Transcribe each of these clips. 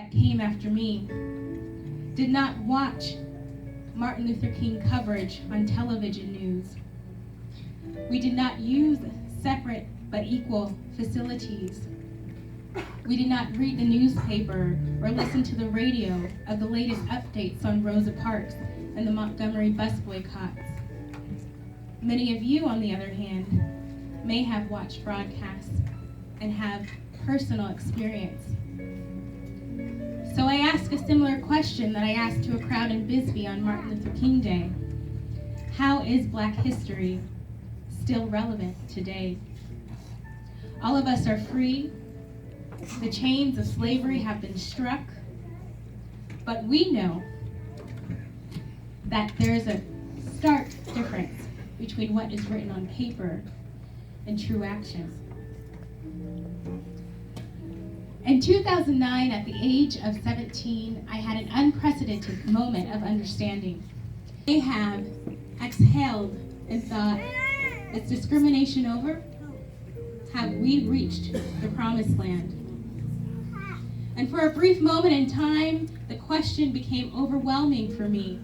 that came after me did not watch Martin Luther King coverage on television news. We did not use separate but equal facilities. We did not read the newspaper or listen to the radio of the latest updates on Rosa Parks and the Montgomery bus boycotts. Many of you, on the other hand, may have watched broadcasts and have personal experience. So I ask a similar question that I asked to a crowd in Bisbee on Martin Luther King Day. How is Black history still relevant today? All of us are free. The chains of slavery have been struck. But we know that there is a stark difference between what is written on paper and true action. In 2009, at the age of 17, I had an unprecedented moment of understanding. I have exhaled and thought, is discrimination over? Have we reached the promised land? And for a brief moment in time, the question became overwhelming for me.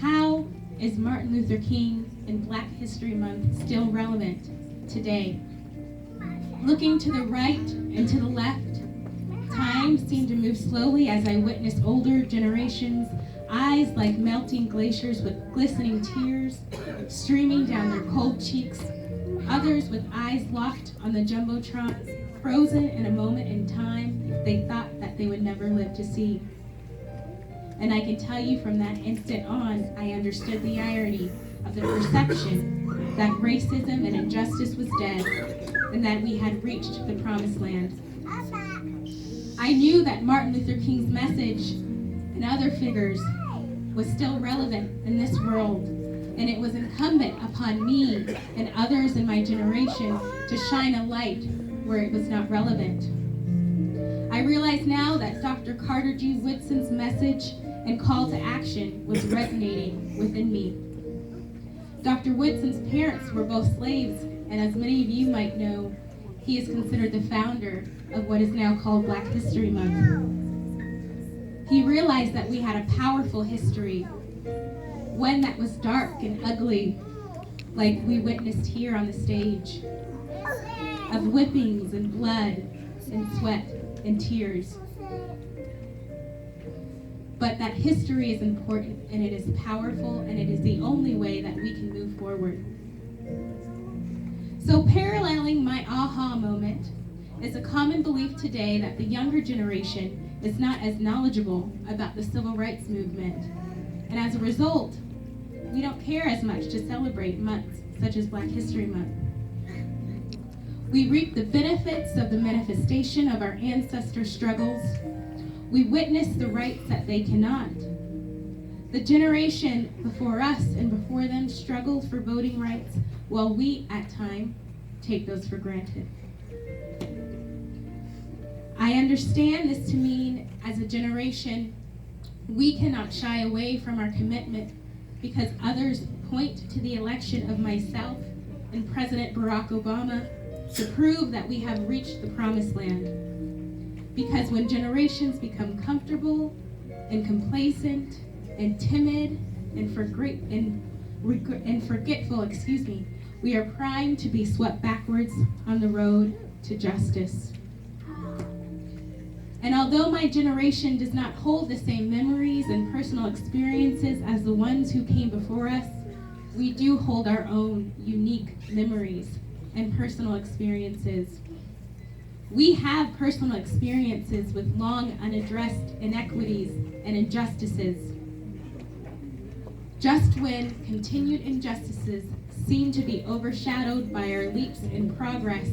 How is Martin Luther King and Black History Month still relevant today? Looking to the right and to the left, time seemed to move slowly as I witnessed older generations, eyes like melting glaciers with glistening tears streaming down their cold cheeks, others with eyes locked on the jumbotrons, frozen in a moment in time they thought that they would never live to see. And I can tell you from that instant on, I understood the irony of the perception that racism and injustice was dead and that we had reached the promised land. I knew that Martin Luther King's message and other figures was still relevant in this world, and it was incumbent upon me and others in my generation to shine a light where it was not relevant. I realize now that Dr. Carter G. Woodson's message and call to action was resonating within me. Dr. Woodson's parents were both slaves, and as many of you might know, he is considered the founder of what is now called Black History Month. He realized that we had a powerful history, one that was dark and ugly, like we witnessed here on the stage, of whippings and blood and sweat and tears. But that history is important and it is powerful and it is the only way that we can move forward. So paralleling my aha moment is a common belief today that the younger generation is not as knowledgeable about the civil rights movement. And as a result, we don't care as much to celebrate months such as Black History Month. We reap the benefits of the manifestation of our ancestors' struggles. We witness the rights that they cannot. The generation before us and before them struggled for voting rights, while we, at times, take those for granted. I understand this to mean, as a generation, we cannot shy away from our commitment because others point to the election of myself and President Barack Obama to prove that we have reached the promised land. Because when generations become comfortable and complacent and timid and forgetful, we are primed to be swept backwards on the road to justice. And although my generation does not hold the same memories and personal experiences as the ones who came before us, we do hold our own unique memories and personal experiences. We have personal experiences with long unaddressed inequities and injustices. Just when continued injustices seem to be overshadowed by our leaps in progress,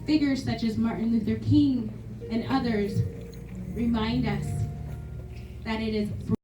figures such as Martin Luther King and others remind us that it is